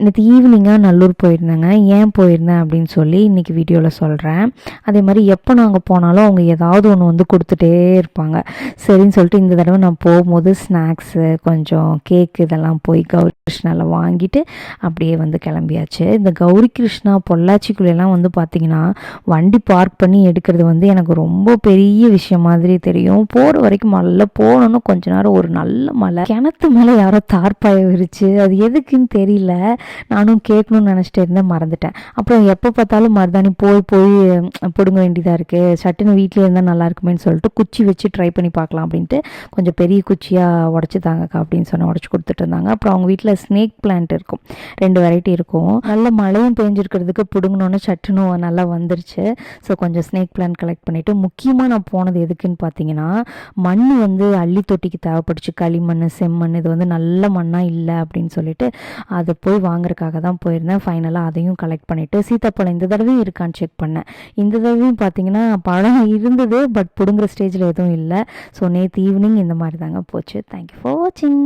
நேற்று ஈவினிங்காக நல்லூர் போயிருந்தேங்க. ஏன் போயிருந்தேன் அப்படின்னு சொல்லி இன்றைக்கி வீடியோவில் சொல்கிறேன். அதே மாதிரி எப்போ நாங்கள் போனாலும் அவங்க ஏதாவது ஒன்று வந்து கொடுத்துட்டே இருப்பாங்க. சரின்னு சொல்லிட்டு இந்த தடவை நான் போகும்போது ஸ்நாக்ஸு கொஞ்சம் கேக்கு இதெல்லாம் போய் கௌரி கிருஷ்ணாவில் வாங்கிட்டு அப்படியே வந்து கிளம்பியாச்சு. இந்த கௌரி கிருஷ்ணா பொள்ளாச்சிக்குள்ளெல்லாம் வந்து பார்த்திங்கன்னா வண்டி பார்க் பண்ணி எடுக்கிறது வந்து எனக்கு ரொம்ப பெரிய விஷயம் மாதிரி தெரியும். போகிற வரைக்கும் நல்லா போனோன்னு கொஞ்ச நேரம் ஒரு நல்ல மழை, கிணத்து மேலே யாரோ தார்பாயை விரிச்சு, அது எதுக்குன்னு தெரியல. நானும் கேட்கணும்னு நினச்சிட்டு இருந்தேன், மறந்துட்டேன். அப்புறம் எப்போ பார்த்தாலும் மருதாணி போய் பிடுங்க வேண்டியதாக இருக்குது, சட்டுன்னு வீட்டிலே இருந்தால் நல்லா இருக்குமேன்னு சொல்லிட்டு குச்சி வச்சு ட்ரை பண்ணி பார்க்கலாம் அப்படின்ட்டு கொஞ்சம் பெரிய குச்சியாக உடச்சி தாங்கக்கா அப்படின்னு சொன்னால் உடச்சி கொடுத்துட்டு இருந்தாங்க. அப்புறம் அவங்க வீட்டில் ஸ்னேக் பிளான்ட் இருக்கும், 2 வெரைட்டி இருக்கும். நல்ல மழையும் பெஞ்சிருக்கிறதுக்கு பிடுங்கணுன்னு சட்டுன்னு நல்லா வந்துருச்சு. ஸோ கொஞ்சம் ஸ்னேக் பிளான்ட் கலெக்ட் பண்ணிவிட்டு, முக்கியமாக நான் போனது எதுக்குன்னு பார்த்தீங்கன்னா மண் வந்து அள்ளி தொட்டிக்கு தேவைப்பட்டுச்சு. களிமண், செம்மண், இது வந்து நல்ல மண்ணாக இல்லை அப்படின்னு சொல்லிட்டு அதை போய் வாங்குறதுக்காக தான் போயிருந்தேன். ஃபைனலாக அதையும் கலெக்ட் பண்ணிவிட்டு சீத்தாப்பழம் இந்த தடவையும் இருக்கான்னு செக் பண்ணேன். இந்த தடவையும் பார்த்தீங்கன்னா பழம் இருந்தது, பட் பிடுங்குற ஸ்டேஜில் எதுவும் இல்லை. ஸோ நேற்று ஈவினிங் இந்த மாதிரி தாங்க போச்சு. தேங்க்யூ ஃபார் வாட்சிங்.